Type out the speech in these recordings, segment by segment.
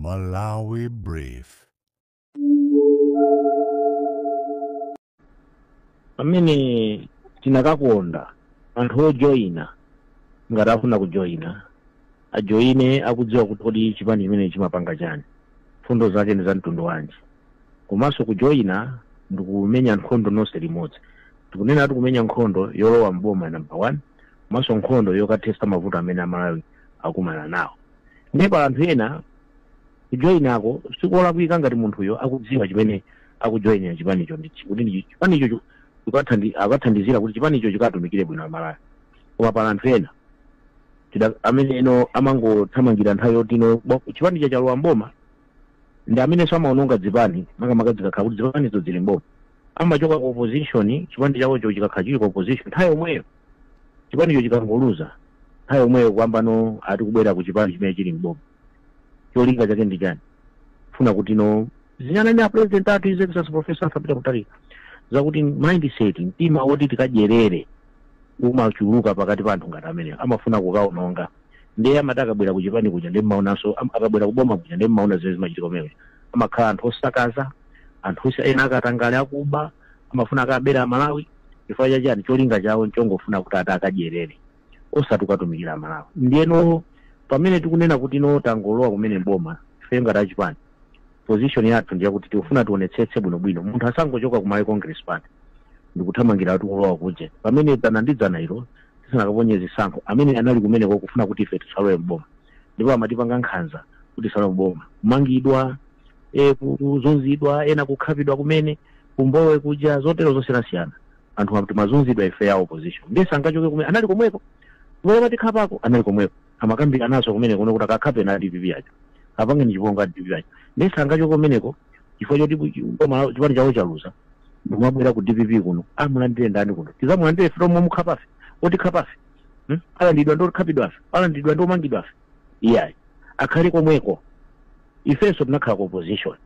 Malawi Brief. Amene tinakakonda anthu ojoyina ngati afuna kujoyina ajoyine akudziwa kuti kodi chipani chimene chimapanga chani, fundo zake ndi za mtundu wanji. Komanso kujoyina ndikumenya nkhondo nonse limodzi. Tikunena tikumenya nkhondo yolowa mboma number 1, komanso nkhondo yokatesta mavuto amene Amalawi akumana nawo. Ndipo anthu ena kujoyinako sikolakwika ngati munthuyo akudziwa chimene akujoyinira chipanicho kuti chipanicho akathandizira kuti chipanicho chikatumikire bwino Amalawi. Koma pala anthu ena amene eno amangothamangira nthawi yoti chipanicho chalowa mboma ndi amene amaononga dzipani makamaka zikakhala kuti zipanizo zili mboma. Amachoka ku opposition, chipani chawocho chikakhala chili ku opposition nthawi yomweyo chipanicho chikangoluza nthawi yomweyo kwambano ati kubwera ku chipani chimene chili mboma. Cholinga chake ndi chani? Funa kuti zinyana ndi president athu His Excellency Professor Peter Mutharika zakuti mindset mtima woti tikadyerere umachuluka pakati pa anthu ngati amene amafuna kukaononga. Ndiye amati akabwera ku chipani kuja ndi mmaonanso akabwera kuboma kuja ndi mmaona zimene zimachitika kumene. Amakhala anthu osakaza, anthu ena akatangale akuba, amafuna akabera Malawi chifukwa chachani? Cholinga chawo nchongofuna kuti akadyerere osati kukatumikira Malawi. Ndiyeno pamene tikunena kuti tangolowa kumene mboma ife ngati achipani, position yathu ndiye kuti tikufuna tionetsetse bwinobwino munthu asangochoka ku Malawi Congress Party ndikuthamangira kuti kulowa kuje. Pamene tanandidzana ilo tisanakaponye zisankho amene anali kumeneko kufuna kuti ife tisalowe mboma, ndipo amatipanga nkhanza kuti tisalowe mboma, kumangidwa, kuzunzidwa, ena kukhapidwa kumene kumbowe kuja zotero zosiyanasiyana. Anthu amati mazunzidwa ife ya opposition ndese angachoke kumene anali komweko kumene matikhapako anali komweko amakambira naso kumene kuno kuti akakhape na DPP acho apange ni chiponga DPP acho ndese angachoke kumeneko chifukwa choti chipani chawo chaluza ndimabwera ku DPP kuno amulandire ndani kuno tizamulandire from mukhapafe oti khapafe alandidwa ndo khapidwafe alandidwa ndo mangidwafe iyayi akhali komweko. Ifenso tinakhala ku opposition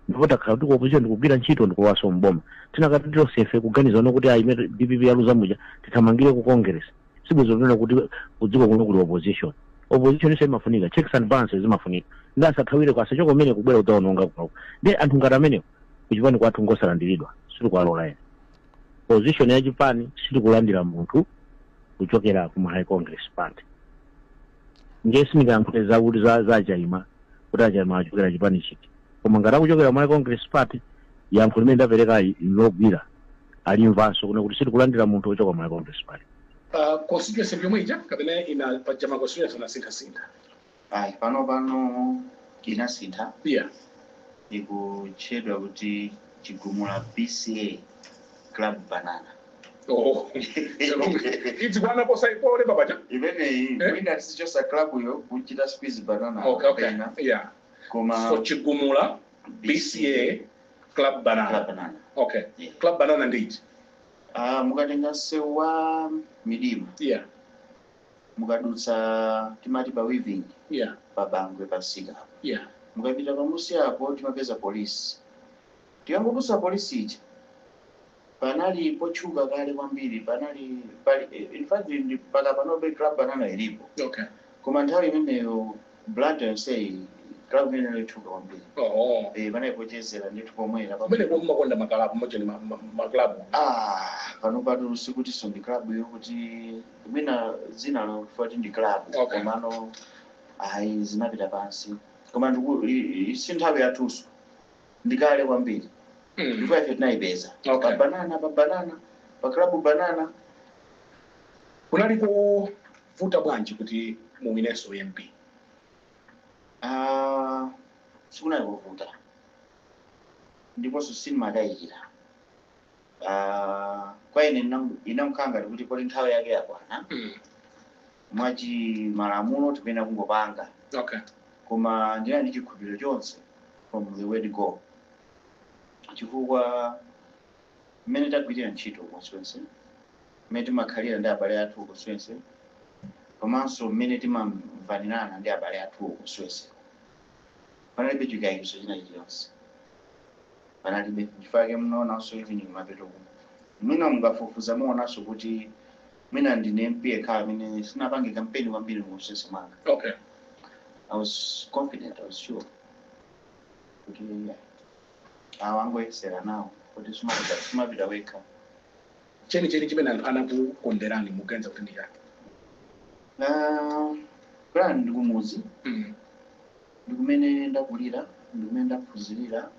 ndipo takhala kuti ku opposition ndikugwira ntchito ndikuwaso mboma tinakati tilosefe kuganiza kuti imene DPP yaluza muja tithamangire ku Congress. Sibuzonena kuti kudziko kuno kuli opposition iso imafunika, checks and balances zimafunika. Ndasathawire kwa sacho kumene kubwera utaononga kuno ndi anthu ngati amenewo kuchipani kwathu ngosalandiridwa sitikuwalola ena. Position ya chipani sitikulandira munthu kuchokera ku Malawi Congress Party. Ngesi ndikayankhuleza kuti zachaima kuti achaima achokera chipani chiti, koma ngati akuchokera Malawi Congress Party yankho limene ndapereka logwira alimvanso kuna kuti sitikulandira munthu ochoka Malawi Congress Party. Constituency yomwe ija kapena ina pajama constituency na sintha. Pano inasintha. Yeah. Ikuchedwa kuti Chigumula BCA Club Banana. Oh. It's one of us pole babaja. Imene wina sichosa club yo kuchita squeeze banana. Okay. Yeah. Koma So Chigumula BCA Club Banana. Club Banana. Okay. Yeah. Club Banana indeed. Mukatenga sewa midima. Yeah. Mukadutsa timati pa weaving. Yeah. Pabangwe pasika. Yeah. Mukapita pamusi apo timapeza polisi. Tiyangopusa polisi ichi panali pochuka kale kwambiri panali in fact mpaka panobe Club Banana ilipo. Okay. Koma nthawi imeneyo blood and say club imeneyo ichuka kwambiri. Oh. Panayipochezera ndithu pomwera Kumene kumakonda makalabu moja ni maklabu. Pano patu sikuti so ndi club yo kuti mwina zina lofuati ndi club. Okay. Komano zinapita pansi. Koma isi nthawi yathuso ndikale kwambiri. Ndikuwa ife tinayipeza. Okay. Banana, pa club Banana. Kunaliko vuta bwanji kuti muwineso MP? Sikunaliko vuta. Ndiponso sinimadayikira. Kwa ine inamkanga kuti poli nthawi yake yakwana. Mwachi malamulo tipena kungopanga. Okay. Koma ndina ndi chikhulupiriro chonse from the word go. Chifukwa mmene tagwirira ntchito constituency, mmene timakhalira ndi abale athu constituency, komanso mmene timamvanirana ndi abale athu constituency, panalibe chikayikitso china chiliyonse. Panalibe chifukwa munaonanso even mapeto kuno. Mwina mungafufuza muonanso kuti mwina ndine MP ekhala amene sinapange kampeni kwambiri mu constituency mwanga. Okay. I was confident, I was sure. kuti awangoyesera nawo kuti sumapita wekha. cheni chimene anthu anakukonderani mugenza kuti ndi chake? Plan ndi kumuzi, ndi kumene ndakulira, ndi kumene ndaphunzirira.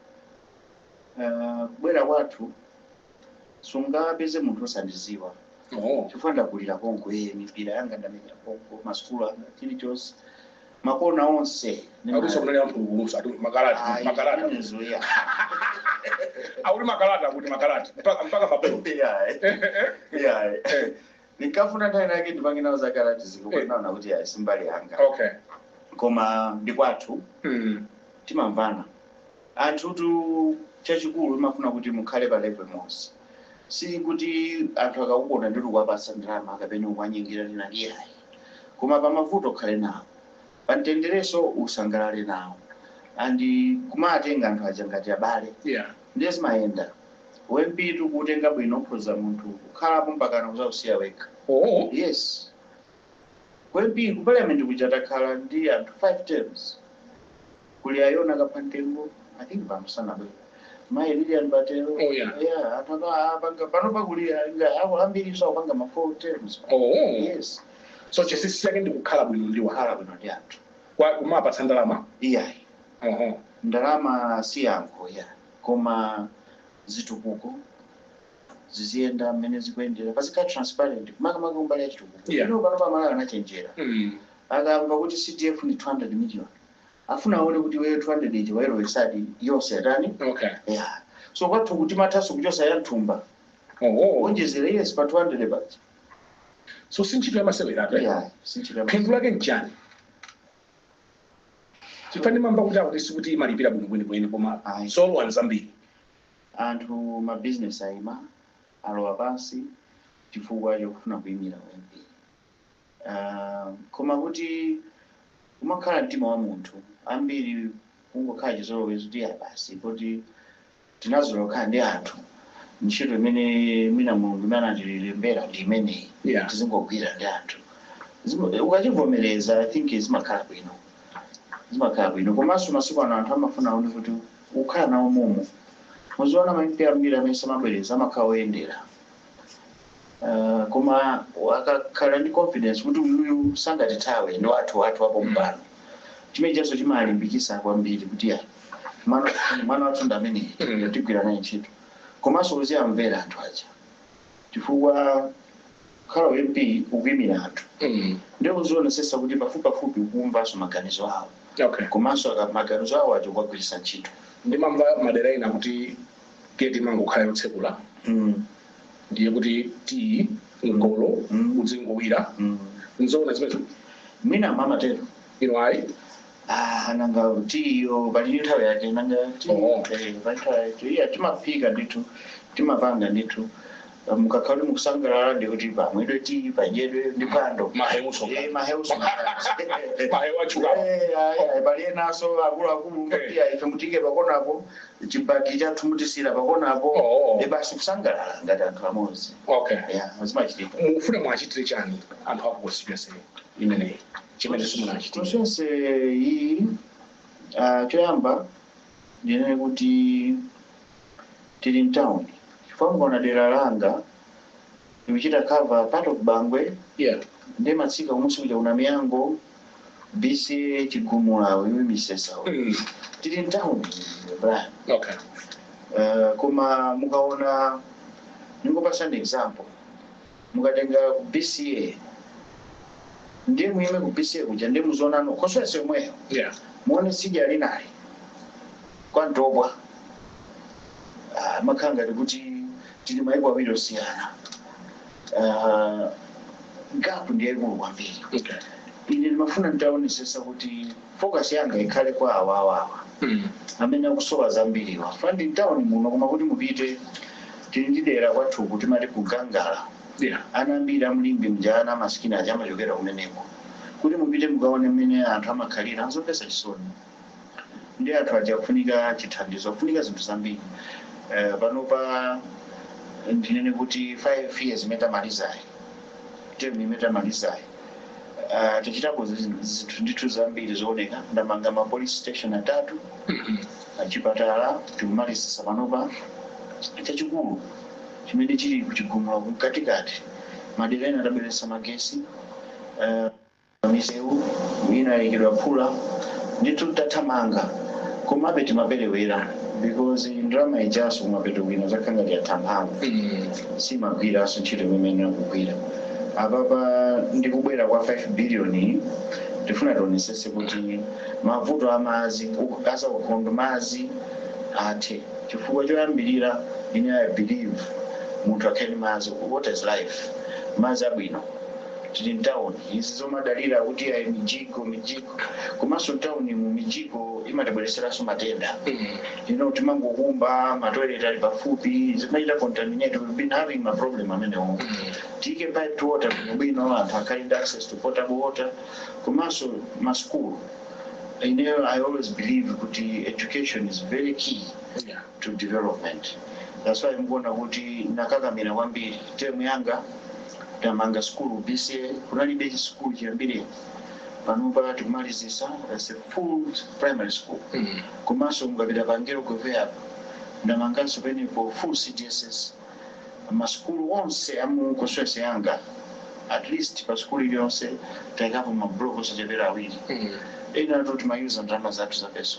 Kubwera kwathu sungapeze munthu osandiziwa. Chifukwa ndakulira konko mipira yanga ndamenya konko, masukulu anga chilichonse, makona onse. Akuso kunali anthu kulusa ati makalata. Auli makalata kuti makalata mpaka mabelo. Yeah. Nikafuna nthawi yake ndipange nawo zakalati zikunaona kuti simbali yanga. Okay. Koma ndi kwathu timamvana. Anthu chachikulu imafuna kuti mukhale pa level imodzi. Si kuti anthu akakukonda ndi kuwapasa ndalama kapena kuwanyengera lina liyayi. Koma pamavuto khale nawo. Pantendereso usangalale nawo. Andi kumatenga anthu aja ngati abale. Yeah. Ndezi maenda. Wempitu kutenga bwino khoza munthu kukhalapo mpaka uzausiya wekha. Yes. Wempitu ku parliament kuchatakhala ndi anthu 5 terms. Kuli ayona kapantengo, I think pamusana bwe. Mai Lilian Batero. Yeah, ataka panopa kuli ambiri so panga ma 4 terms. Yes. So chisisi chake ndi kukhala bwino ndi wakhala bwino ndi anthu. Kwa kumapatsa ndalama? Yeah. Ndalama si yankho ya. Koma zitukuko ziziyenda mmene zikuyendera pasika transparent kumaka kumbali ya chitukuko. Ino panopa mala anachenjera. Akamba kuti CDF ni 200 million. Afuna aone kuti wewe 200 ichi wairo wesadi yonse atani. Okay. Yeah. So kwathu kuti mataso kuchosa ya nthumba. Onjezere yes pa 200 baht. So sinchito yamasewera ate? Yeah, sinchito. Phindu lake njani? Chifani mamba kuti malipira bwino koma solo wanzambiri. Anthu ma business aima alowa pansi chifukwa chokufuna kuyimira MP. Koma kuti umakhala mtima wa munthu ambiri kungokhala chizolowezi kuti basi kuti tinazoloka ndi anthu ntchito imene mwina mulungu imene anandilembera ndi imeneyi tizingogwira ndi anthu. Ukachivomereza I think zimakhala bwino. Komanso masiku ano anthu amafuna aone kuti ukhala nawo momo. Muziona MP ambiri amene samabwereza amakhala oyendera. Koma wakakhala ndi confidence kuti uyu sangatithawe ndi wathu apo mbano. Chimene chaso chimalimbikisa kwambiri kuti ya mwana wathu ndamene tigwira naye ntchito. Komanso uziyamvera anthu aja. Chifukwa khala MP ukuyimira anthu. Ndiye uzionesesa kuti pafupi ukumvanso maganizo awo. Okay. Komanso maganizo awo aja kuwagwiritsa ntchito. Ndimamva madera ina kuti geti mangokhala yotsekula. Ndiye kuti ti ngolo uzingowira. Nzoona zimene mina mama tero. Ayi. Nanga tiyo bali nthawi yake nanga tiyo timapika nditu timapanga nditu mukakhala mukusangalala ndi kuti pamwedwe ti padyedwe ndi pando maheuso chuka bali naso akulu pia ife mutike pakonapo chibaki chathu mutisira pakonapo basi kusangalala ngati anthu amodzi. Okay. Yeah, azimachitika. Mufuna mwachitire chani anthu akukonstituency imeneyi chimene simunachitire? Konsense iyi choyamba ndinene kuti tili mtown. Chifukwa dera langa ndikuchita cover part of Bangwe. Yeah. Ndi matsika kumusi kuja una Miyango BC Chigumula wewe misesa. Tili mtown bra. Okay. Koma mukaona ningopasa an example. Mukatenga ku BCA ndiye muime ku BCA kuja ndiye muzona no konsense yomweyo. Yeah. Muone sija linali kwa ndobwa makanga kuti tili maiko awiri osiyana. Ngapo ndiye kwambiri. Okay. Ine ndimafuna nditaonesesa kuti focus yanga ikhale kwa awa. Amene akusowa zambiri wa fandi town muno koma kuti mupite tili ndidera kwathu kuti mali kugangala. Yeah. Anambiri amulimbi mjana maskini ajama chokera kumeneko. Kuti mupite mukaone mmene anthu amakhalira azopesa chisoni. Ndi anthu aja kufunika chithandizo kufunika zinthu zambiri. Panopa ndinene kuti 5 years metamalizayi. Term metamalizayi. tichitako zinthu ndithu zambiri zooneka. Ndamanga ma police station 3 achipatala tikumalizisa panopa. Chachikulu chimene chili kuchigumula kumkatikati madera ena atabweretsa magesi misewu ina yikidwa phula ndithu tathamanga komabe timaperewera because ndrama ijaso kumapeto kwina zakhangati yathamphamvu simagwiraso ntchito imene akugwira. Apapa ndikubwera kwa 5 billion tifuna tionesese kuti mavuto amazi asa ukhondo mazi athe chifukwa choyambirira ine I believe munthu akhale mazi. What is life? Mazi abwino tili mtown izi zomadalira kuti ayi mijiko komanso town mu mijiko imatibwereseraso matenda. Timangokumba matoilet ali pafupi zimaita contaminate. We've been having a problem amenewo. Tike piped water bwino anthu akhale access to potable water komanso masukulu. I always believe kuti education is very key to development. That's why mkuona kuti nakakamira kwambiri term yanga tamanga school BCA kunalibe school chiyambire panopa tikumalizisa as a full primary school. Komanso mukapita pangelo kuvea ndamanganso penepo full CDSS maskulu onse amu constituency yanga at least pa skulu iliyonse taikapo mabloko osachepera awiri. Ena to timayuza ndalama zathu za pesa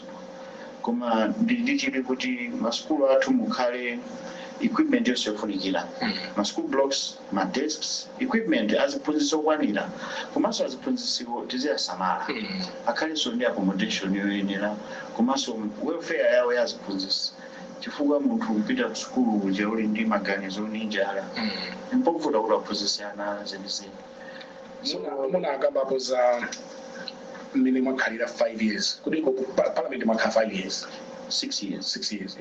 koma ndichili kuti maskulu athu mukhale equipment yonse yofunikira. Ma school blocks, ma desks, equipment aziphunzitso okwanira komanso aziphunzitso tiziyasamala akhalenso ndi accommodation yoyenera komanso welfare yawo yaziphunzitso chifukwa munthu kupita ku skulu je uli ndi maganizo ninjala mpovuta kuti aphunzitsana zenizeni. Muna akambapo za mmene mwakhalira 5 years kuti parliament mwakhala 5 years 6 years.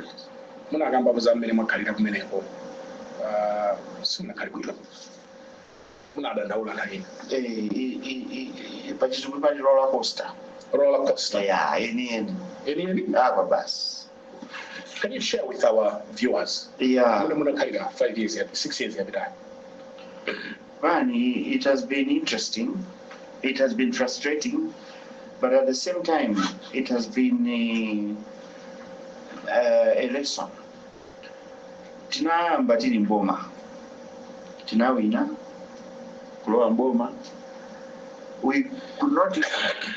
Muna akambapo za mmene mwakhalira kumeneko simunakhali kuitwa muna adandaula nalina pachizungu pali roller coaster. Yeah, eni apa basi. Can you share with our viewers? Yeah. Muna khalira 5 years 6 years yapita. Man, it has been interesting. It has been frustrating, but at the same time, it has been a lesson. Tinayamba tili mboma, tinawina kulowa mboma. We could not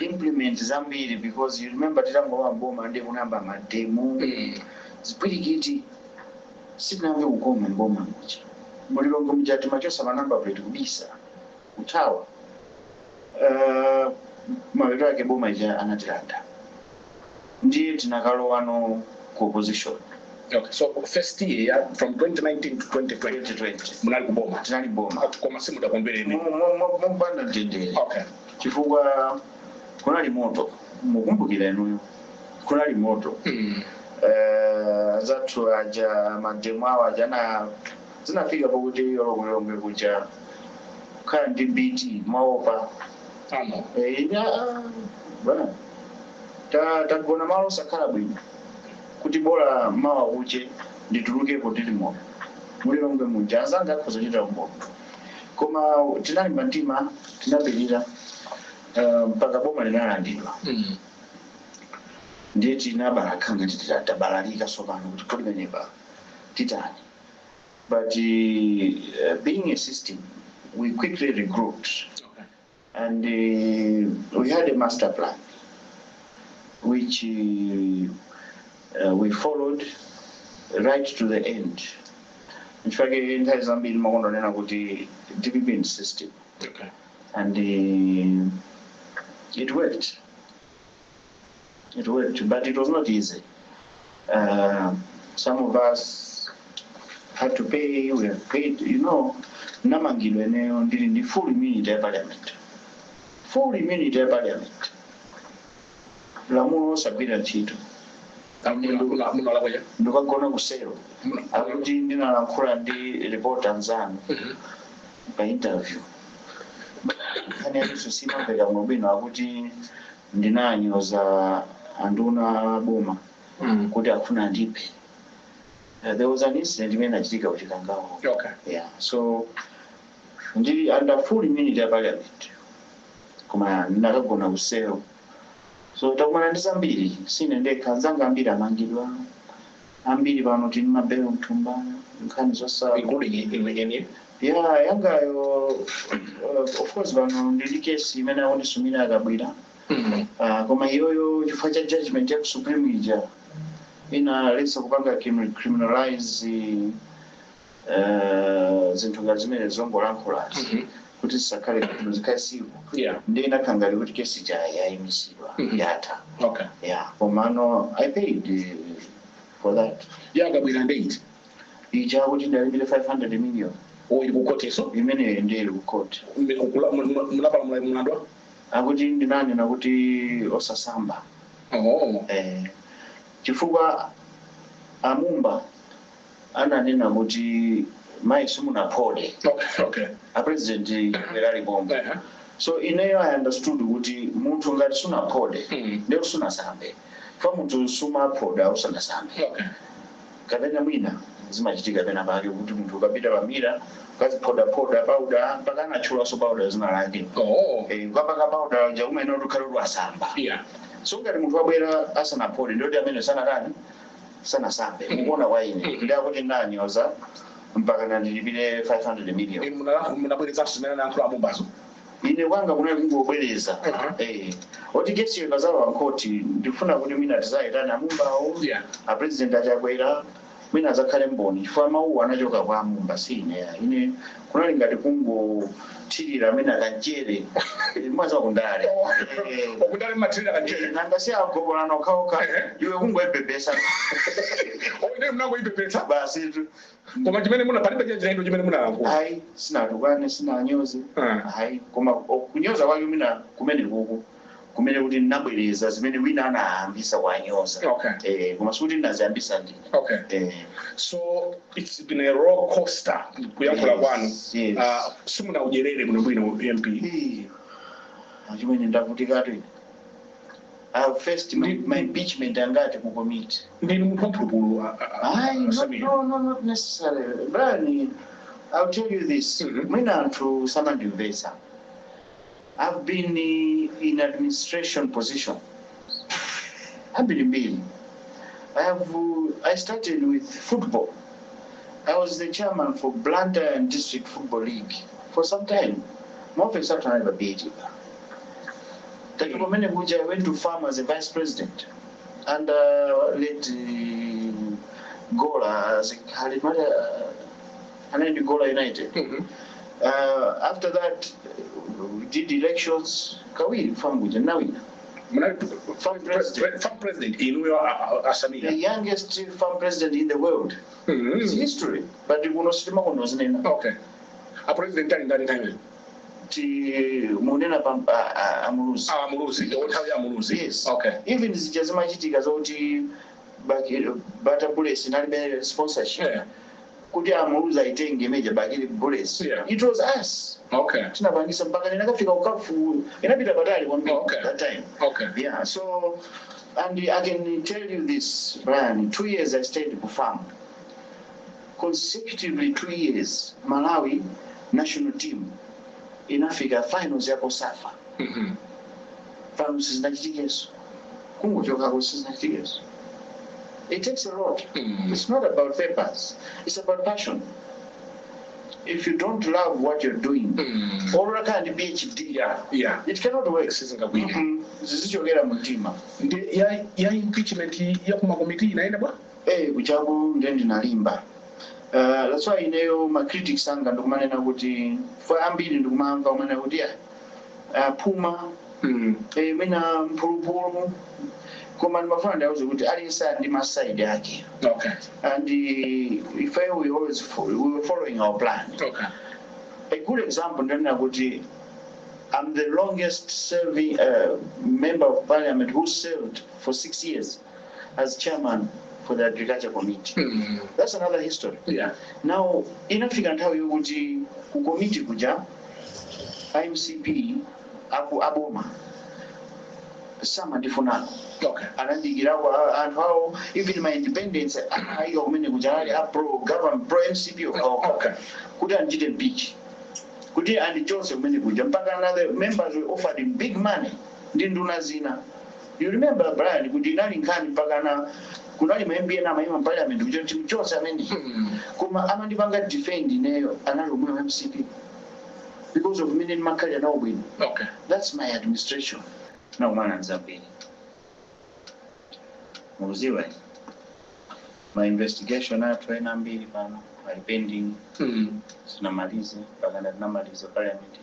implement zambiri because you remember titangowa mboma ndi kunamba mademo zipwirikiti sitinamve kukoma mboma mucha mulilongo mjati machosa manamba plate kubisa utawa maweto yake boma ija anatilanda ndiye tinakalowa no opposition. Okay, so first year from 2019 to 2020 munali kuboma. Tinali boma koma simuda kwambireni mumbanda ndendere. Okay, chifukwa kunali moto mukumbukira inuyo kunali moto zathu aja mademo awo ajana zinafika pokuti yolongwe kuja kukhala ndi biti maopa bwana tagona malo sakhala bwino kuti bora mawa uche nditulukepo tili moto mulilongwe muja azanga akhozochita moto koma tinali mtima tinapirira mpaka boma linalandidwa. Ndiye tinabarakanga titabalalika sopano kuti kodi meneba titani. But being a system, we quickly regrouped. okay, And we had a master plan which we followed right to the end. In fact, entire Zambia makondo nena kuti development system. okay, And it worked. It worked, but it was not easy. Some of us had to pay. We have paid. Namangilo eneo ndili ndi full immunity ya parliament. Full immunity ya parliament. Lamulo sabira ntchito. munala kwaja Ndikagona kusero. Akuti ndinalankhula ndi reporter nzanu pa interview. Kani aliso simapeka mwabwino akuti ndinanyoza anduna boma kuti akufuna ndipe. There was an incident imene achitika kuchikangawo. okay, Yeah, so ndili under full immunity ya parliament. koma ndakagona kuselo so takumana ndi zambiri sine ndekha nzanga ambiri amangidwa ambiri pano tini mabelo mthumba nkhani zosa including in you. yeah yangayo of course pano ndili kesi imene akundisumira akabwera koma iyoyo chifukwa cha judgment ya Supreme ija inalesa kupanga criminalize zinthu ngati zimene zombolankhula kuti zisakhale zikhaisiwa ndi inakhangale kuti kesi yayimisidwa yatha yeah komano I paid for that yakabwera ndeit ija kuti ndalipire 500 million ili kukoteso imene ndili kukoti munapala mlandwa akuti ndinani nakuti osasamba chifukwa amumba ananena kuti mai simunapole a president erali bomba so ineyo I understood kuti munthu ngati sunapole ndio sunasambe fa munthu sumapoda usanasambe kapena mwina zimachitika pena pake kuti munthu ukapita pamira ukazipoda pauda mpaka anachula so pauda zina lake ukapaka pauda ja umene ukhale lwasamba so ngati munthu wabwera asanapole ndio amene sanasambe mukuona waine ndi akuti ndani oza mpaka ndilipire 500 million munabwereza zimene nankula mumbazo ine wanga kunali kungobwereza oti kesi ikazala nkoti ndifuna kuti mina tizaitana mumbawo a president achakwera mina azakhale mboni chifukwa mawu anachoka kwa mumba sine ine kunali ngati kungothirira amene akanjere mwaza kundale kundale mathirira kanjere nanga si agobola nokhaokha iwe kungoyibhebhesa ine mnangoyibhebhesa basi koma chimene muna palibe chenjendo chimene munalankhula hayi sinatukane sinanyoze hayi koma kunyoza kwake mina kumene kuku kumene kuti ndinabwereza zimene wina anayambisa wanyoza koma sikuti ndinaziyambisa ndine so it's been a roller coaster kuyankhula kwanu simuna ujerere muno bwino MP chimene ndavutikatu I faced my impeachment angati ku committee ndini munthu wampulupulu no not necessarily Brian I'll tell you this mwina anthu samandimvesa I've been in administration position. I've been in Bill. I started with football. I was the chairman for Blantyre and District Football League for some time. More than some time, I went to farm as a vice president and led Gola as a Gola United. After that, we did elections. Kawiri Fambuja Nawina. Farm president in Asamia. The youngest farm president in the world. It's history. But you will not see Magono's name. Okay. A president in that time. Munena Amuruzi. Amuruzi. The old Amuruzi. Yes. Okay. Even the Jazamajitika Zoti Bata Bullets in sponsorship. Kuti Amuruza itenge major bagili bullets. It was us. Okay. Tinabangisa mpaka ninakafika ukafu inapita badali one week that time. Okay. Yeah. So and I can tell you this, Brian, 2 years I stayed to farm. Consecutively 2 years, Malawi national team in Africa finals ya Kosafa. Finals is Nigerians. Kungojoka is Nigerians. It takes a lot. It's not about papers. It's about passion. If you don't love what you're doing, or a kind of PhD, it cannot work. This is your mutima. Ya impeachment ya kuma committee inaenda ba? Kuchabu ndendi nalimba. That's why ineyo ma critics anga ndokumanena kuti for ambili ndokumanga umana kuti Puma mina mpulupulu koma ndimafuna kuti kuti alisa ndi maside yake. Okay. And if we were following our plan. Okay. A good example ndena kuti I'm the longest serving member of parliament who served for 6 years as chairman for the agriculture committee. That's another history. Yeah. Now in Africa and how you would ku committee kuja IMCP aboma sama ndifuna. Okay. Anandigira and how even my independence ayo mene kuja pro government pro MCP. Okay. Couldn't didn't pitch. kuti andichose kumene kuja mpaka another members were offered him big money ndi nduna zina. You remember Brian kuti inali nkhani mpaka na kunali ma-MPA na ma-Imam Parliament kuti timchose amene koma amandipanga defend ineyo anali omwe wa MCP because of mine makhalira nawo bwino. Okay. That's my administration. Na umana nzambiri muziwa my investigation athu ena mbiri pano my pending sinamalize mpaka ndinamaliza parliament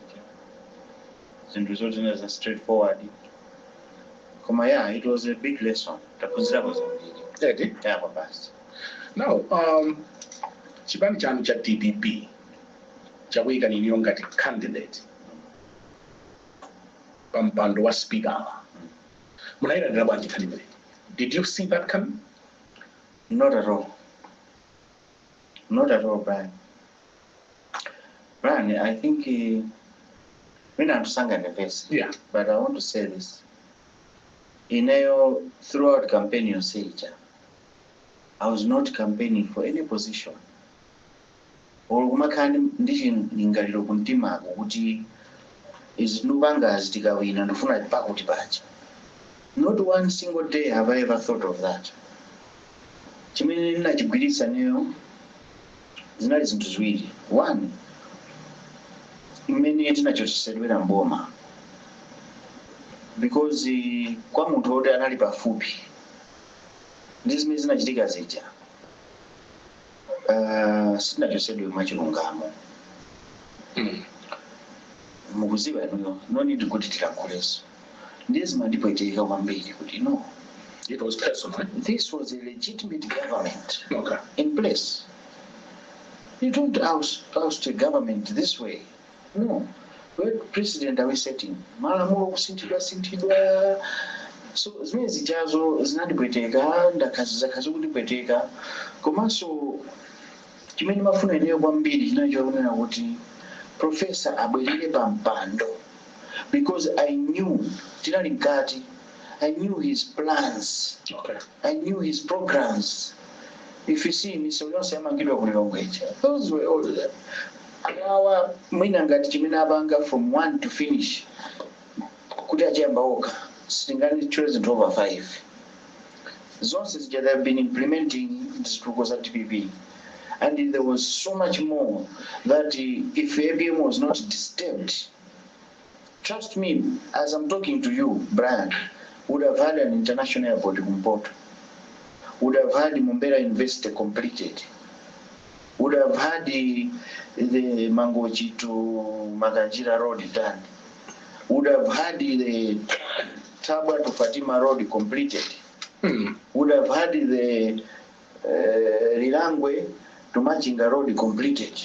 zinthu zotina za straightforward koma yeah, it was a big lesson taphunzirapo zambiri yeah basi. Now chipani chanu cha DPP chakuyika niniyo ngati candidate pampando wa speaker munayilandira bwanji candidate? Did you see that coming? Not at all. Not at all, Brian. Brian, I think when I'm sang in the face, yeah. But I want to say this. Throughout campaign on Seja, I was not campaigning for any position. Olumakani ndichi ningaliro kuntima kuti izinubanga zitikawina ndofuna pakuti pacha. Not one single day have I ever thought of that. Chimene ndinachigwiritsa neyo zinali zinthu ziwiri. One, imene tinachochesedwera mboma because kwa munthu oti anali pafupi ndi zimene zinachitika zija sitinachosedwe mwachilungamo. Mukuziwa inuyo no need kuti tilankhulenso ndi zimandipweteka kwambiri kuti no. It was personal. This was a legitimate government in place. You don't oust a government this way. No. What precedent are we setting? Malamulo kusintidwa. So zimene zijazo zinandipweteka ndakazi kundipweteka komanso chimene mafuna ineyo kwambiri chinachoonera kuti professor abwerere pampando because I knew tinali mkati. I knew his plans. I knew his programs. If you see me, so you don't say those were all of them. Our Minangati Chiminabanga from 1 to finish. Kuda Jambaoka, Stingani chosen over 5. Zones that have been implementing this proposal at TPP. And there was so much more that if ABM was not disturbed, trust me, as I'm talking to you, Brian, would have had an international airport in Porto, would have had the Mumbera University completed, would have had the Mangochi to Maganjira Road done, would have had the Tabwa to Fatima Road completed, would have had the Rilangwe to Machinga Road completed.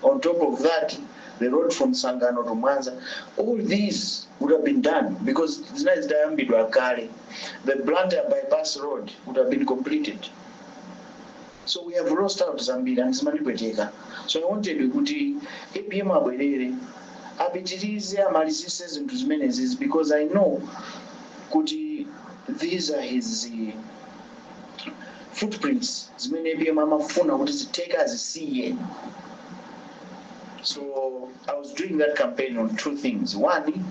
On top of that, the road from Sangano to Mwanza, all these would have been done because the Blantyre bypass road would have been completed. So we have lost out Zambia and Zimanipeteka. So I wanted to go to APM Abelere, Abitirize, Amalisis, and Tuzmenezes because I know these are his footprints. Zmene APM Amafuna, what does it take as a CA? So I was doing that campaign on two things. One,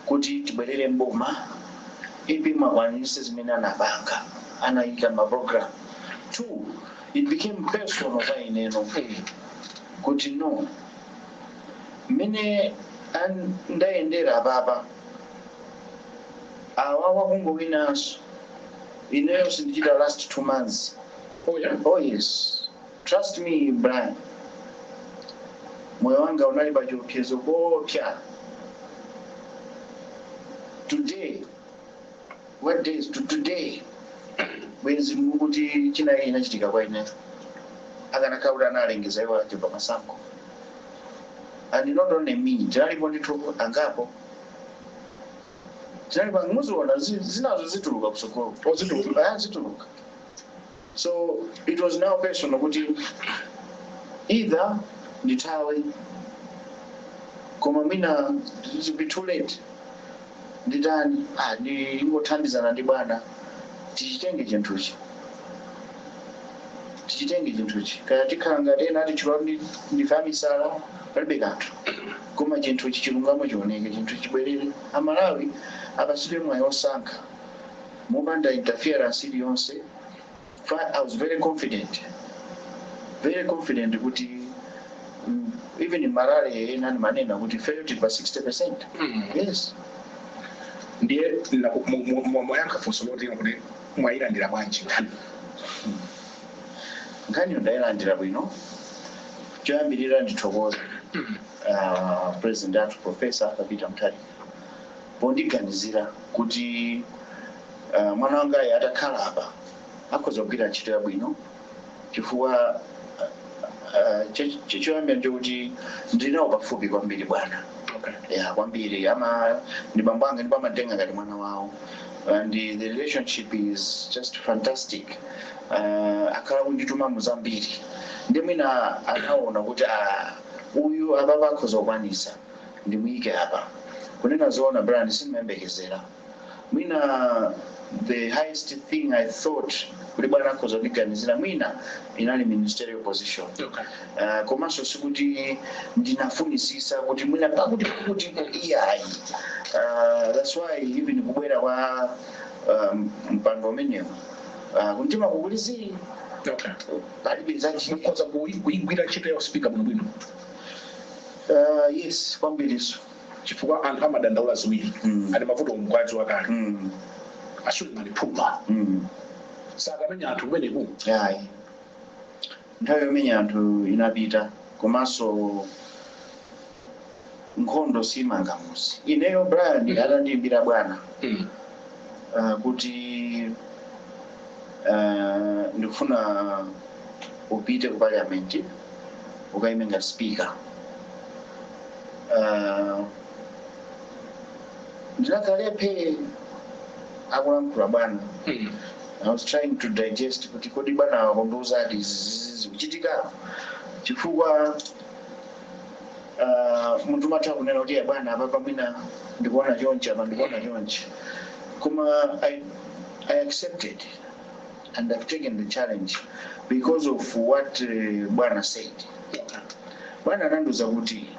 kuti tibelele mboma, ipi mabwanise zimene anabanga, anaika program. Two, it became personal for ineno. Kuti no, mene ndaendera baba, awawa kungo winners, ineyo sindichita last 2 months. Oh yeah? Oh yes. Trust me, Brian. Moyo wanga unali pachiopsezo kopya. Today, what day is today? Bwenzi mukuti china inachitika kwa ine. Akanakaula analengeza iwo ati pamasango. And not only me, tinali ndithu angapo. Tinali muziona zinazo zituluka kusokolo. Zituluka. So it was now personal kuti either ndithawe koma mina it will be too late nditani ndingothandizana ndi bwana tichitenge chinthuchi kaya tikhala ngati ena ati chilo ndifamisala palibe kanthu koma chinthu chilungamo chioneke, chinthu chibwerere. Amalawi apasidwe mwayi osankha mopanda interference iliyonse. I was very confident kuti even in Marare ena manena kuti failed by 60%. Yes. Ndiye mwayankha funso loti kuti mwayilandira bwanji nkhani ndayilandira bwino. Choyambirira ndithokoza president athu Professor Arthur Peter Mutharika pondiganizira kuti mwana wangayi atakhala apa akhoza kugwira ntchito yabwino, chifukwa choyambira nchokuti ndinawo pafupi kwambiri bwana. Kwambiri ndi bambo anga ndipo amatenga ngati mwana wawo, and the relationship is just fantastic. Akhala kundituma muzambiri ndi mwina anaona kuti uyu apapa akhoza kukwanisa ndimuyike apa. Kunena zoona Brian sindimayembekezera mwina the highest thing I thought kuti bwana akhoza kundiganizira mwina inali ministerial position. Komanso sikuti ndinafunisisa kuti mwina pakuti iyayi. That's why even kubwera kwa mpando umenewu kuntima kukuliziri palibe mukhoza kuyigwira ntchito ya usipika bwinobwino. Yes, kwambiriso chifukwa anthu amadandaula ziwiri, ali mavuto mkwati wakale asuli maliphuma sakamenya anthu kumeneku. Nthawi yomenya anthu inapita, komanso nkhondo simangamuzi. Ineyo Brian atandiyimbira bwana kuti ndikufuna upite ku parliament ukayime ngati speaker. Ndinakalepe akulankhula bwana. I was trying to digest kuti kodi bwana wakondiuza ati zizi kuchitika, chifukwa munthu umatha kunena kuti bwana apa mwina ndikuona chonchi apa ndikuona chonchi, koma I accepted and I've taken the challenge because of what bwana said. Bwana anandiuza kuti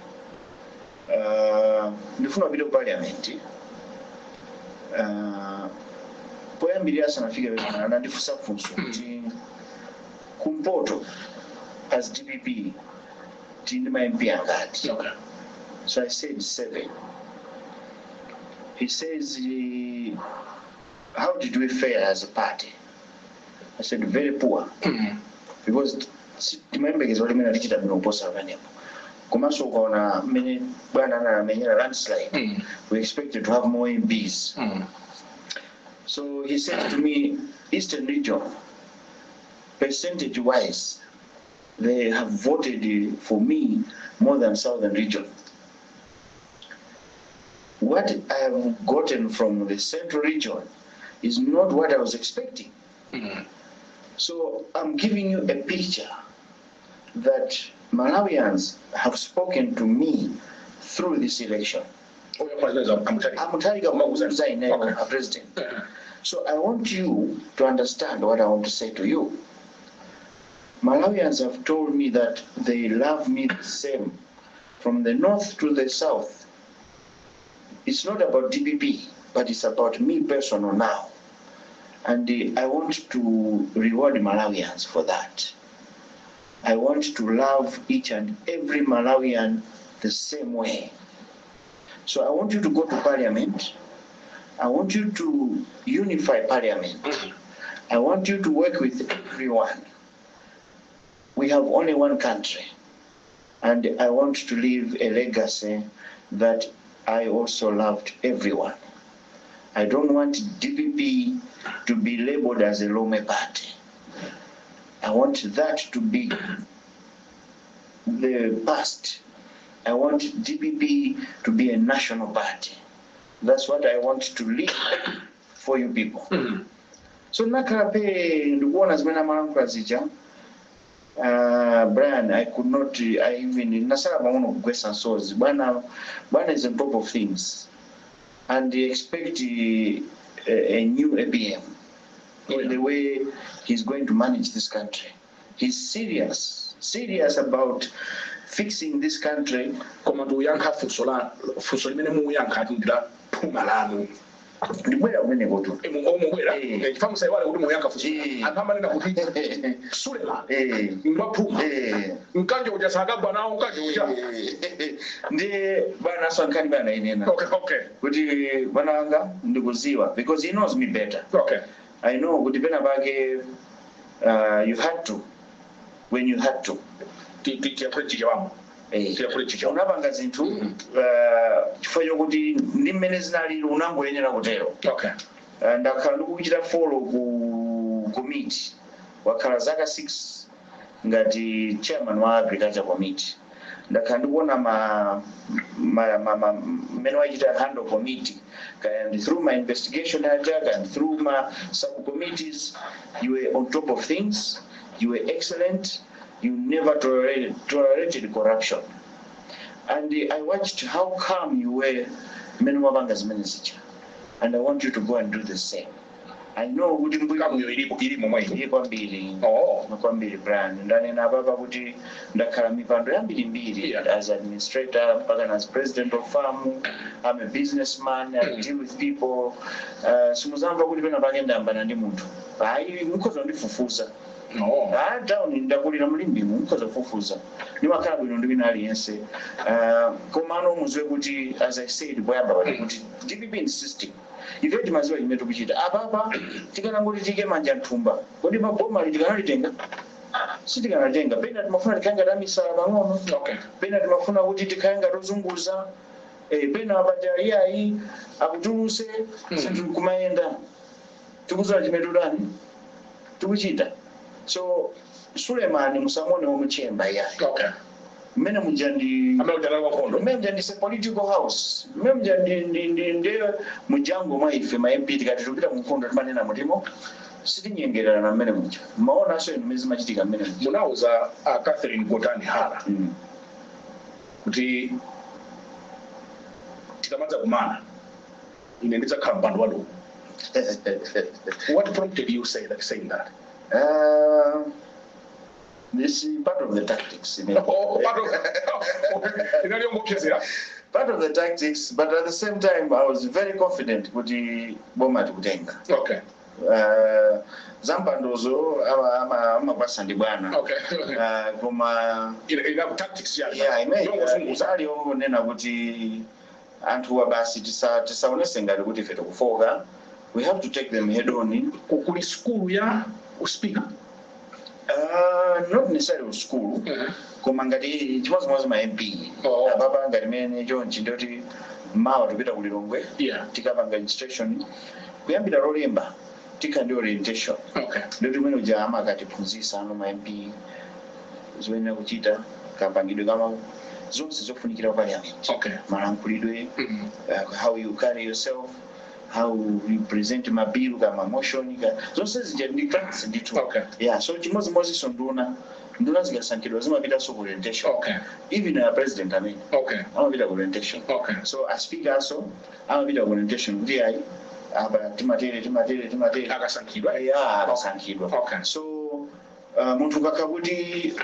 ndifuna upite ku parliament. Poyambirira asanafike anandifunsa funso kuti kumpoto as DPP tindi ma MP angati. So I said 7. He says, how did we fare as a party? I said very poor, because timembekeza kuti mena tichita bwino kuposa pamenepo. Komanso ukaona mmene bwana anamenyera landslide, we expected to have more MPs. So he said to me, Eastern region, percentage wise, they have voted for me more than Southern region. What I have gotten from the Central region is not what I was expecting. So I'm giving you a picture that Malawians have spoken to me through this election. I'm president. So I want you to understand what I want to say to you. Malawians have told me that they love me the same, from the north to the south. It's not about DPP, but it's about me personal now. And I want to reward Malawians for that. I want to love each and every Malawian the same way. So I want you to go to parliament. I want you to unify parliament. I want you to work with everyone. We have only one country. And I want to leave a legacy that I also loved everyone. I don't want DPP to be labeled as a Lome party. I want that to be the past. I want DPP to be a national party. That's what I want to leave for you people. So nakarape ndikuona zimena malangu zija. Brian, I could not, I even, nasara maono kugwesa souls. Bwana is on top of things. And they expect a new APM in the way he's going to manage this country. He's serious about fixing this country. Koma tuyankha funso limene muyankha ndila phuma lanu. Ndibwera kumene kotu. Mungomubwera. Chifamu saiwale kuti muyankha funso. Anthu amanena kuti Suleiman. Mbaphuma. Mkanje uja sakagwa nawo mkanje uja. Ndi bana sankhani bana inena. Okay. Kuti bana wanga ndikuziwa because he knows me better. Okay. I know kuti pena pake you had to when you had to. Unapanga zinthu chifukwa chokuti ndi mmene zinali unangoyenera kutero. Ndakhala ndikuchita follow ku committee wakhala zaka 6 ngati chairman wa agriculture committee. Ndakhala ndikuona mmene wachita handle committee and through my investigation hijack and through my subcommittees you were on top of things, you were excellent. You never tolerated corruption. And I watched how calm you were, and I want you to go and do the same. I know kuti kwambiri brand ndanena baba kuti ndakhala mipando yambirimbiri as administrator mpaka as president of farm. I'm a businessman. I deal with people. Simuzamva kuti pena pake ndayambana ndi munthu hayi mukhoza ndifufuza. Down ndakulira mulimbi mukhoza kufufuza ndimakhala bwino ndi wina aliyense. Koma ano muzwe kuti as I said boyamba kuti DPP insisting ife timaziwa imene tikuchita apapa tikanangoti tike manja mthumba kodi maboma tikanalitenga sitikanatenga pena timafuna tikanga tamisala pang'ono pena timafuna kuti tikanga tozunguza pena apaja iyayi akutuluse sinthu kumayenda tikuzola chimene tudani tikuchita. So Suleiman musamone omuchemba yayi. Mmene mujandi se political house. Mmene mujandi mujango mwaife ma MP tikati tupita mu nkhondo timanena mutimo sitinyengerera na mmene muja. Maona so imezi machitika mmene muja. Munauza Catherine Botani Hala kuti tikamadza kumana ine ndidzakhala mpando wanu. What prompted you saying that? This is part of the tactics. Part of the tactics, but at the same time, I was very confident with the Boma to Kutenga. Okay. Zampandozo, ama basandi bwana. Okay. Kuma. Ina tactics ya. Yeah, I mean, uzali ongo nena kuti antu wabasi tisaonese ngari kuti feto kufoga. We have to take them head on. Kuli school ya speaker. Not necessarily school. Koma ngati chimozimozi ma MP. Ababa ngati mene chonchi ndoti mawa tupita kulilongwe. Tikapanga registration. Kuyambira lolemba tika ndi orientation. Ndoti mwene uja amakatiphunzitsa ano ma MP zoyenera kuchita kapangidwe kama zonse zofunikira parliament. Malankhulidwe, how you carry yourself, how you present my bill kama motion zonse zija practice nditu. Yeah, so chimozimozi so nduna zikasankhidwa zimapita so orientation. Even a president amapita orientation. So a speaker also amapita orientation kuti ayi aba timatere akasankhidwa. Akasankhidwa. So munthu kakakuti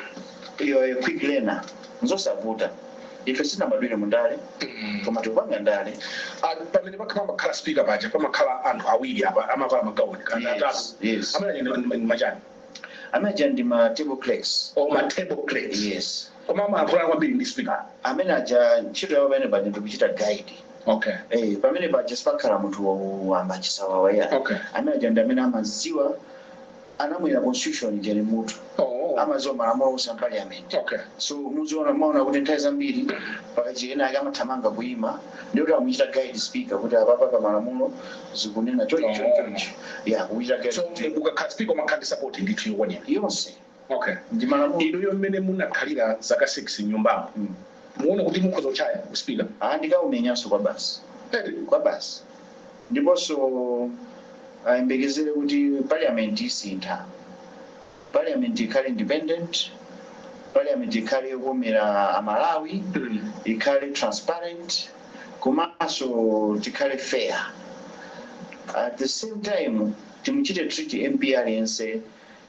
you're a quick learner nzosavuta. Ife sina madwire mundale koma tupanga ndale pamene pakhala makhala speaker paja pamakhala anthu awiri apa amavala magauni kana atatu. Amene ndi majani ndi ma table clerks. Ma table clerks. Yes. Koma amavala kwambiri ndi speaker amene aja ntchito yawo pamene paja ndikuchita guide. Pamene paja sipakhala munthu wamba chisawawa ya amene aja ndi amene amaziwa anamwera constitution jeni mutu. Amaziwa malamulo osa parliament. So muziona maona kuti nthawi zambiri pakaji ena akamathamanga kuima ndikuti amuchita guide speaker kuti apapa pa malamulo zikunena choncho. Kuchita guide. So ukakhala speaker umakhala support ndithu yokwanira yonse. Ndi malamulo inuyo mmene munakhalira zaka 6 nyumbamo muone kuti mukhoza kuchaya ku speaker. Ndikaumenyanso kwa basi. Ndiponso ayembekezere kuti parliament isintha. Parliament ikhale independent. Parliament ikhale yokomera amalawi. Ikhale transparent. Komanso tikhale fair. At the same time timuchite treat MP aliyense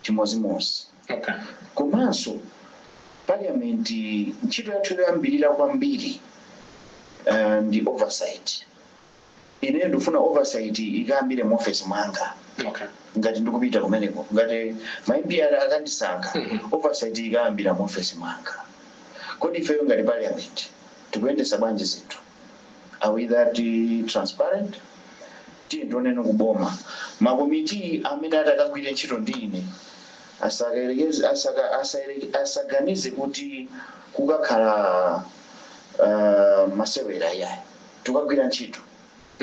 chimozimozi. Komanso parliament ntchito yathu yoyambirira kwambiri ndi oversight. Ine ndifuna oversight ikayambire mu office mwanga. Okay. Ngati ndikupita kumeneko ngati MP akandisankha oversight ikayambira mu office mwanga. Kodi ifeyo ngati parliament tikuyendesa bwanji zinthu? Are we that transparent? Tindoneno kuboma makomiti amene atakagwira ntchito ndi ine asaganize kuti kukakhala masewera yayi tukagwira ntchito.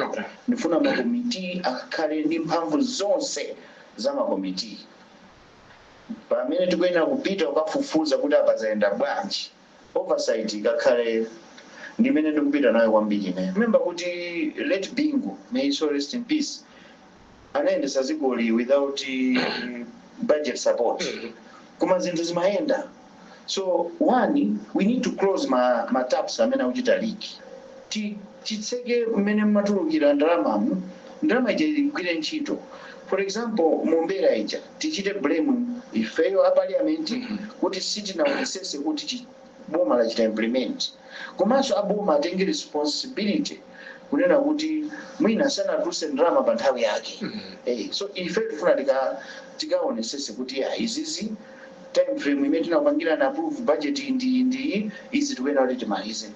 Okay. Ndifuna makomiti akhale ndi mphamvu zonse za makomiti pamene tikuyenera kupita ukafufuza kuti apazayenda bwanji. Oversight ikakhale ndimene ndikupita nayo kwambiri ne. Remember kuti Late Bingu, may he so rest in peace, anayendesa zikoli without budget support. Kuma zinthu zimayenda. So one, we need to close ma taps amene akuchita leak. Titseke mmene mmatulukira ndalama ija igwire ntchito. For example, Mumbera ija tichite blame ifeyo a parliament kuti sitinaonesese kuti boma lachita implement. Komanso aboma atenge responsibility kunena kuti mwina sanatuluse ndalama pa nthawi yake. So ife tifuna tikaonesese kuti izizi time frame imene tinapangira na approve budget ndi izi tikuyenera kuti timalize.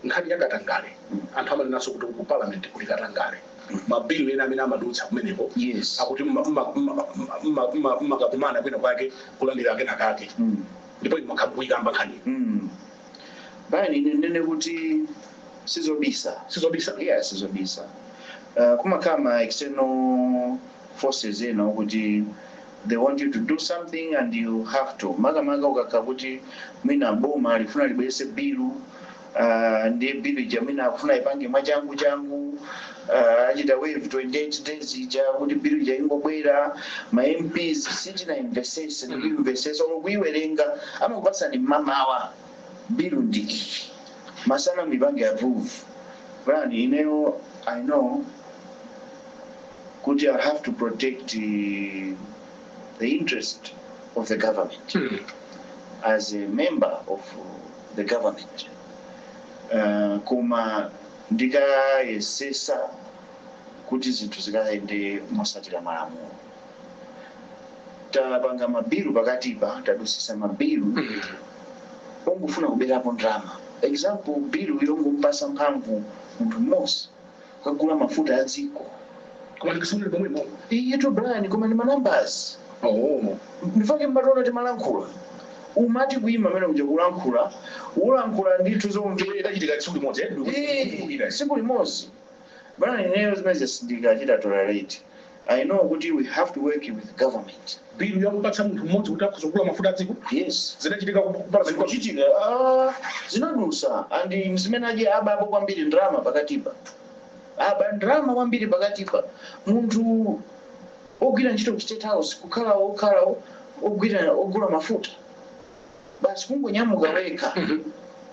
Nkhani yakatangale anthu amanenanso kuti ku parliament kuli katangale mabili ena amene amadutsa kumeneko akuti makakumana kwina kwake kulandira kena kake ndipo imakabuyikamba nkhani bali nene kuti sizobisa. Yeah, sizobisa. Kuma kama external forces kuti they want you to do something and you have to maga ukakakuti mwina boma alifuna libwese bilu ndiye bilu ija mwina akufuna ipange mwachangu achita wave 28 days ija kuti bilu ija ingobwera ma MPs sitina investese ndi investese okuiwerenga amakupatsa ni mamawa bilu ndi iyi masana mipange approve. Brani ineyo I know kuti I have to protect the interest of the government as a member of the government. Kuma ndikayesesa kuti zinthu zikaende mosatira malamulo. Tapanga mabilu pakatipa tadusisa mabilu ongofuna kuberapo ndalama. Example, bilu ilongompasa mphamvu munthu mmodzi kugula mafuta a dziko. Koma ndikusunire pomwe mo. Yeto Brian koma ni numbers. Ndifake mbatona timalankhula. Umati kuima mene kuja ulankhula ndithu zomvera chitika tsiku limodzi tsiku limodzi. Brian ineyo zimene zasindika chita tolerate. I know kuti we have to work with government. Bilu yakupatsa munthu mmodzi kuti akuzogula mafuta a dziko? Yes. Zinachitika kupala ziko chitika zinadusa and zimene aje abapo kwambiri ndalama pakatipa. Ndalama kwambiri pakatipa. Munthu ogwira ntchito ku State House kukhala ogula mafuta. Basi kungonyamuka wekha.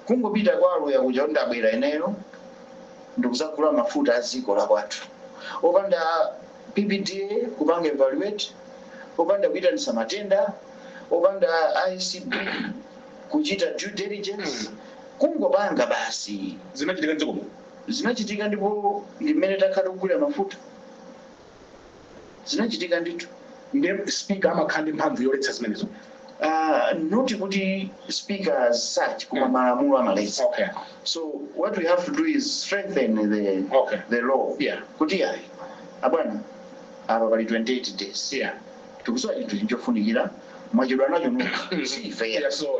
Kungopita kwa aloya kuja ndabwera ineyo ndikuzagula mafuta a dziko la kwathu. Opanda PPDA kupanga evaluate, opanda kuitanisa matenda, opanda ICB kuchita due diligence, kungopanga basi. Zinachitika nziko mo? Zinachitika ndipo limene takhala kugula mafuta. Zinachitika ndithu. Ndiye speaker amakhandi mphamvu yoletsa zimenezo. Not kuti speaker as such kuma malamulo amaletsa. Okay. So what we have to do is strengthen the law. Yeah. Kuti abwana apa pali 28 days. Yeah. Tikusowa chinthu chinchofunikira mwachidwa nacho nuka. Si ifeya. Yes, so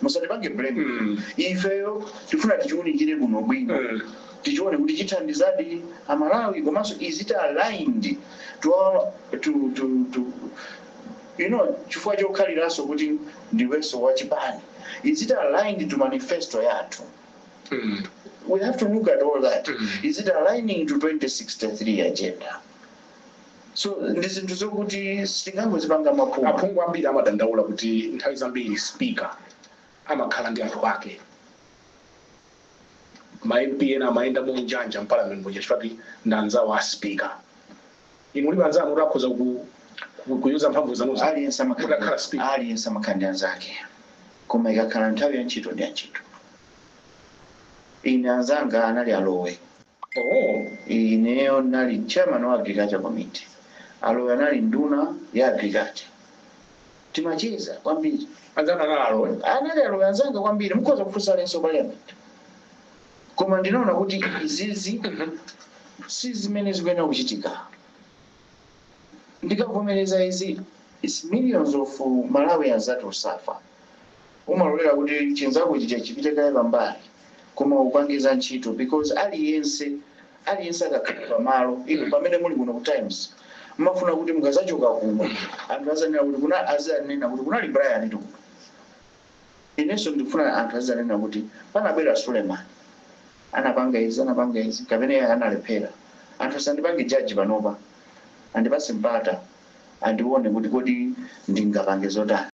musatipange blame. Ifeyo tifuna tichiunikire kuno bwino. Tichione kuti chithandizadi amalawi komanso is it aligned to chifukwa chokhaliranso kuti ndiwenso wachipani. Is it aligned to manifesto yathu? We have to look at all that. Is it aligning to 2063 agenda? So ndizinthu zokuti sitingangozipanga maphungu. Aphungu ambiri amadandaula kuti nthawi zambiri speaker amakhala ndi anthu ake. Ma-MP ena amayenda munjanja mpalament mboja chifukwa ndanzawo a speaker. Inu muli banzanu kuti akhoza kuyuza mphamvu zanuzo. Aliyense amakhandi anzake. koma ikakhala nthawi ya ntchito ndi ya ntchito. Ine anzanga anali alowe. Ineyo nali chairman wa agriculture committee. Alowe anali nduna ya agriculture. Timacheza kwambiri. Anzanga alowe. Anali alowe anzanga kwambiri mukhoza kufunsa lenso parliament. Koma ndinaona kuti izizi si zimene zikuyenera kuchitika. Ndikavomereza izi is millions of Malawians that will suffer. Umalolera kuti chenzako chija chipite kale pambali koma upangiza ntchito because aliyense akakhala pamalo ino pamene muli kuno ku Times mafuna kuti mukazachoka kuno anthu azanena kuti kuna azanena kuti kunali Brian tu. Inenso ndifuna anthu azanena kuti panabwera Suleiman anapanga izi kapena analephera. Anthu asandipange judge panopa andipase mpata andione kuti kodi ndingapange zotani.